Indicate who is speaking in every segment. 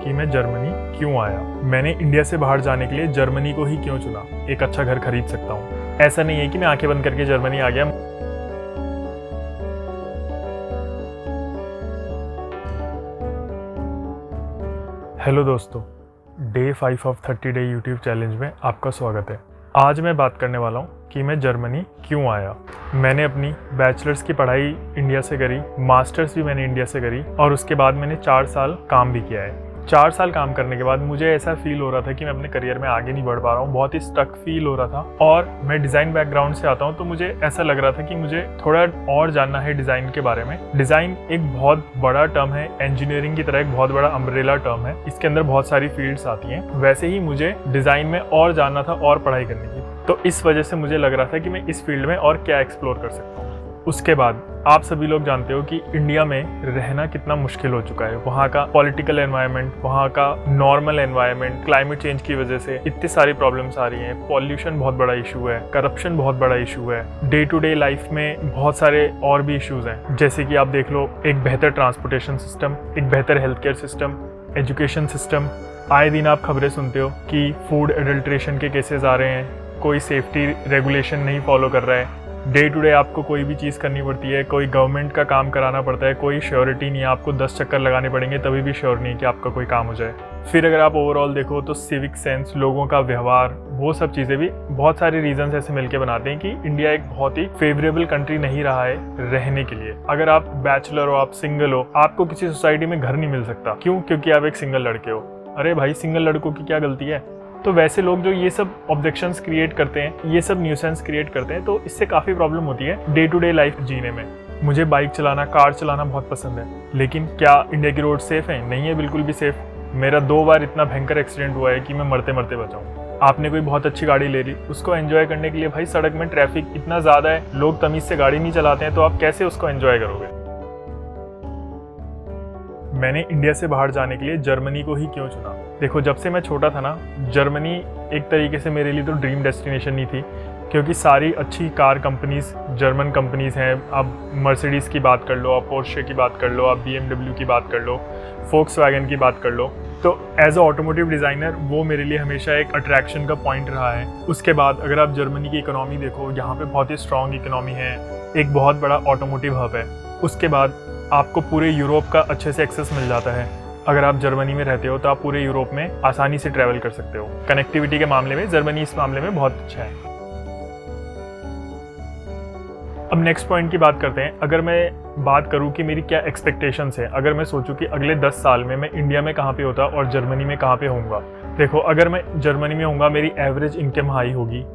Speaker 1: कि मैं जर्मनी क्यों आया। मैंने इंडिया से बाहर जाने के लिए जर्मनी को ही क्यों चुना। एक अच्छा घर खरीद सकता हूँ। ऐसा नहीं है कि मैं आंखें बंद करके जर्मनी आ गया। हेलो दोस्तों, day 5 of 30 day YouTube challenge में आपका स्वागत है। आज मैं बात करने वाला हूँ कि मैं जर्मनी क्यों आया। मैंने अपनी बैचलर्स की पढ़ाई इंडिया से करी, मास्टर्स भी मैंने इंडिया से करी और उसके बाद मैंने 4 साल काम भी किया है। 4 साल काम करने के बाद मुझे ऐसा फील हो रहा था कि मैं अपने करियर में आगे नहीं बढ़ पा रहा हूँ, बहुत ही स्टक फील हो रहा था। और मैं डिज़ाइन बैकग्राउंड से आता हूँ तो मुझे ऐसा लग रहा था कि मुझे थोड़ा और जानना है डिज़ाइन के बारे में। डिज़ाइन एक बहुत बड़ा टर्म है, इंजीनियरिंग की तरह एक बहुत बड़ा अम्ब्रेला टर्म है। इसके अंदर बहुत सारी फील्ड्स आती हैं। वैसे ही मुझे डिज़ाइन में और जानना था और पढ़ाई करनी थी, तो इस वजह से मुझे लग रहा था कि मैं इस फील्ड में और क्या एक्सप्लोर कर सकता हूँ। उसके बाद आप सभी लोग जानते हो कि इंडिया में रहना कितना मुश्किल हो चुका है। वहाँ का पॉलिटिकल एनवायरनमेंट, वहाँ का नॉर्मल एनवायरनमेंट, क्लाइमेट चेंज की वजह से इतनी सारी प्रॉब्लम्स आ रही हैं। पॉल्यूशन बहुत बड़ा इशू है, करप्शन बहुत बड़ा इशू है, डे टू डे लाइफ में बहुत सारे और भी इश्यूज हैं। जैसे कि आप देख लो, एक बेहतर ट्रांसपोर्टेशन सिस्टम, एक बेहतर health care system, education system. आए दिन आप खबरें सुनते हो कि फूड एडल्ट्रेशन के केसेस आ रहे हैं, कोई सेफ्टी रेगुलेशन नहीं फॉलो कर रहा है। डे टू डे आपको कोई भी चीज़ करनी पड़ती है, कोई गवर्नमेंट का काम कराना पड़ता है, कोई श्योरिटी नहीं है। आपको 10 चक्कर लगाने पड़ेंगे तभी भी श्योर नहीं है कि आपका कोई काम हो जाए। फिर अगर आप ओवरऑल देखो तो सिविक सेंस, लोगों का व्यवहार, वो सब चीज़ें भी बहुत सारे रीजंस ऐसे मिलके बनाते हैं कि इंडिया एक बहुत ही फेवरेबल कंट्री नहीं रहा है रहने के लिए। अगर आप बैचलर हो, आप सिंगल हो, आपको किसी सोसाइटी में घर नहीं मिल सकता। क्यों? क्योंकि आप एक सिंगल लड़के हो। अरे भाई, सिंगल लड़कों की क्या गलती है? तो वैसे लोग जो ये सब ऑब्जेक्शंस क्रिएट करते हैं, ये सब न्यूसेंस क्रिएट करते हैं, तो इससे काफ़ी प्रॉब्लम होती है डे टू डे लाइफ जीने में। मुझे बाइक चलाना, कार चलाना बहुत पसंद है, लेकिन क्या इंडिया की रोड सेफ है? नहीं है, बिल्कुल भी सेफ। मेरा 2 बार इतना भयंकर एक्सीडेंट हुआ है कि मैं मरते मरते बचा हूँ। आपने कोई बहुत अच्छी गाड़ी ले ली, उसको एंजॉय करने के लिए भाई सड़क में ट्रैफिक इतना ज़्यादा है, लोग तमीज़ से गाड़ी नहीं चलाते हैं, तो आप कैसे उसको एंजॉय करोगे? मैंने इंडिया से बाहर जाने के लिए जर्मनी को ही क्यों चुना? देखो, जब से मैं छोटा था ना, जर्मनी एक तरीके से मेरे लिए तो ड्रीम डेस्टिनेशन नहीं थी, क्योंकि सारी अच्छी कार कंपनीज जर्मन कंपनीज हैं। आप मर्सिडीज़ की बात कर लो, आप पोर्शे की बात कर लो, आप BMW की बात कर लो, फोक्सवैगन की बात कर लो। तो एज अ ऑटोमोटिव डिज़ाइनर वो मेरे लिए हमेशा एक अट्रैक्शन का पॉइंट रहा है। उसके बाद अगर आप जर्मनी की इकोनॉमी देखो, यहाँ पे बहुत ही स्ट्रॉन्ग इकोनॉमी है, एक बहुत बड़ा ऑटोमोटिव हब है। उसके बाद आपको पूरे यूरोप का अच्छे से एक्सेस मिल जाता है। अगर आप जर्मनी में रहते हो तो आप पूरे यूरोप में आसानी से ट्रैवल कर सकते हो। कनेक्टिविटी के मामले में जर्मनी इस मामले में बहुत अच्छा है। अब नेक्स्ट पॉइंट की बात करते हैं। अगर मैं बात करूं कि मेरी क्या एक्सपेक्टेशंस है, अगर मैं सोचूं कि अगले 10 साल में मैं इंडिया में कहाँ पे होता और जर्मनी में कहाँ पे होऊंगा। देखो, अगर मैं जर्मनी में होऊंगा, मेरी एवरेज इनकम हाई होगी।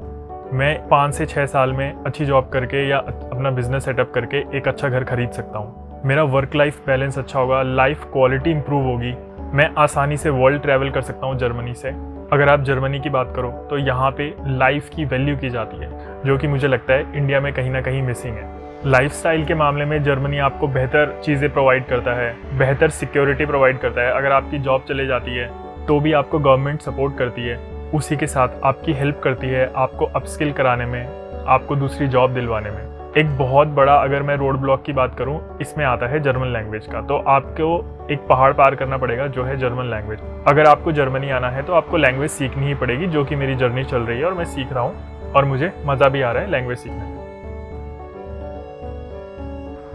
Speaker 1: मैं 5 से 6 साल में अच्छी जॉब करके या अपना बिजनेस सेटअप करके एक अच्छा घर खरीद सकता हूँ। मेरा वर्क लाइफ बैलेंस अच्छा होगा, लाइफ क्वालिटी इंप्रूव होगी। मैं आसानी से वर्ल्ड ट्रैवल कर सकता हूँ जर्मनी से। अगर आप जर्मनी की बात करो तो यहाँ पे लाइफ की वैल्यू की जाती है, जो कि मुझे लगता है इंडिया में कहीं ना कहीं मिसिंग है। लाइफस्टाइल के मामले में जर्मनी आपको बेहतर चीज़ें प्रोवाइड करता है, बेहतर सिक्योरिटी प्रोवाइड करता है। अगर आपकी जॉब चले जाती है तो भी आपको गवर्नमेंट सपोर्ट करती है, उसी के साथ आपकी हेल्प करती है आपको अपस्किल कराने में, आपको दूसरी जॉब दिलवाने में। एक बहुत बड़ा, अगर मैं रोड ब्लॉक की बात करूं, इसमें आता है जर्मन लैंग्वेज का। तो आपको एक पहाड़ पार करना पड़ेगा, जो है जर्मन लैंग्वेज। अगर आपको जर्मनी आना है तो आपको लैंग्वेज सीखनी ही पड़ेगी, जो कि मेरी जर्नी चल रही है और मैं सीख रहा हूं और मुझे मज़ा भी आ रहा है लैंग्वेज सीखने में।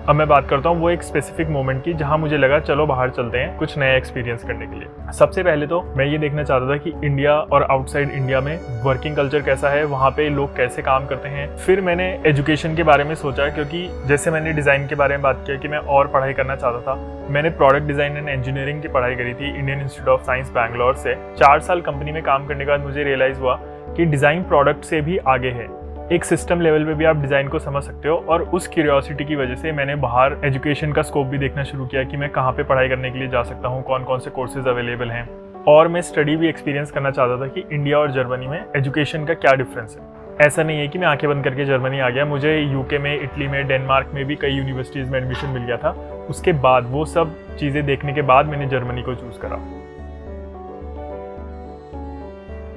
Speaker 1: अब मैं बात करता हूँ वो एक स्पेसिफिक मोमेंट की जहाँ मुझे लगा चलो बाहर चलते हैं कुछ नया एक्सपीरियंस करने के लिए। सबसे पहले तो मैं ये देखना चाहता था कि इंडिया और आउटसाइड इंडिया में वर्किंग कल्चर कैसा है, वहाँ पे लोग कैसे काम करते हैं। फिर मैंने एजुकेशन के बारे में सोचा, क्योंकि जैसे मैंने डिज़ाइन के बारे में बात किया कि मैं और पढ़ाई करना चाहता था। मैंने प्रोडक्ट डिज़ाइन एंड इंजीनियरिंग की पढ़ाई करी थी Indian institute of science Bangalore से। 4 साल कंपनी में काम करने के बाद मुझे रियलाइज़ हुआ कि डिज़ाइन प्रोडक्ट से भी आगे है। एक सिस्टम लेवल पे भी आप डिज़ाइन को समझ सकते हो। और उस क्यूरियोसिटी की वजह से मैंने बाहर एजुकेशन का स्कोप भी देखना शुरू किया कि मैं कहाँ पे पढ़ाई करने के लिए जा सकता हूँ, कौन कौन से कोर्सेज अवेलेबल हैं। और मैं स्टडी भी एक्सपीरियंस करना चाहता था कि इंडिया और जर्मनी में एजुकेशन का क्या डिफरेंस है। ऐसा नहीं है कि मैं आंखें बंद करके जर्मनी आ गया। मुझे यूके में, इटली में, डेनमार्क में भी कई यूनिवर्सिटीज़ में एडमिशन मिल गया था। उसके बाद वो सब चीज़ें देखने के बाद मैंने जर्मनी को चूज़ करा।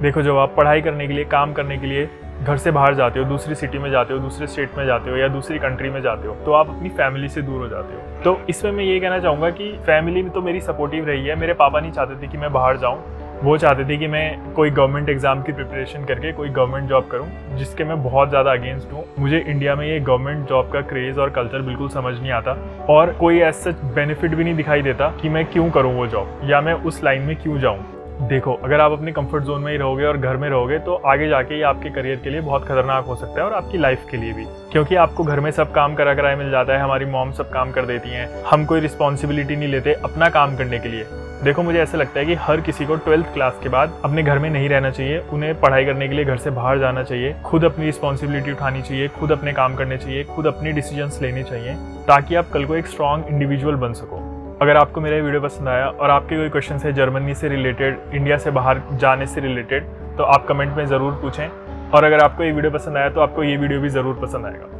Speaker 1: देखो, जब आप पढ़ाई करने के लिए, काम करने के लिए घर से बाहर जाते हो, दूसरी सिटी में जाते हो, दूसरे स्टेट में जाते हो या दूसरी कंट्री में जाते हो, तो आप अपनी फैमिली से दूर हो जाते हो। तो इसमें मैं ये कहना चाहूँगा कि फैमिली में तो मेरी सपोर्टिव रही है। मेरे पापा नहीं चाहते थे कि मैं बाहर जाऊँ, वो चाहते थे कि मैं कोई गवर्नमेंट एग्जाम की प्रिपरेशन करके कोई गवर्नमेंट जॉब करूं, जिसके मैं बहुत ज़्यादा अगेंस्ट हूँ। मुझे इंडिया में ये गवर्नमेंट जॉब का क्रेज़ और कल्चर बिल्कुल समझ नहीं आता और कोई ऐसा बेनिफिट भी नहीं दिखाई देता कि मैं क्यों करूँ वो जॉब या मैं उस लाइन में क्यों जाऊँ। देखो, अगर आप अपने कंफर्ट जोन में ही रहोगे और घर में रहोगे तो आगे जाके ये आपके करियर के लिए बहुत खतरनाक हो सकता है और आपकी लाइफ के लिए भी, क्योंकि आपको घर में सब काम करा कराए मिल जाता है। हमारी मॉम सब काम कर देती हैं, हम कोई रिस्पॉन्सिबिलिटी नहीं लेते अपना काम करने के लिए। देखो, मुझे ऐसा लगता है कि हर किसी को 12th क्लास के बाद अपने घर में नहीं रहना चाहिए, उन्हें पढ़ाई करने के लिए घर से बाहर जाना चाहिए, खुद अपनी रिस्पॉन्सिबिलिटी उठानी चाहिए, खुद अपने काम करने चाहिए, खुद अपनी डिसीजंस लेने चाहिए, ताकि आप कल को एक स्ट्रॉन्ग इंडिविजुअल बन सको। अगर आपको मेरा वीडियो पसंद आया और आपके कोई क्वेश्चन है जर्मनी से रिलेटेड, इंडिया से बाहर जाने से रिलेटेड, तो आप कमेंट में ज़रूर पूछें। और अगर आपको ये वीडियो पसंद आया तो आपको ये वीडियो भी ज़रूर पसंद आएगा।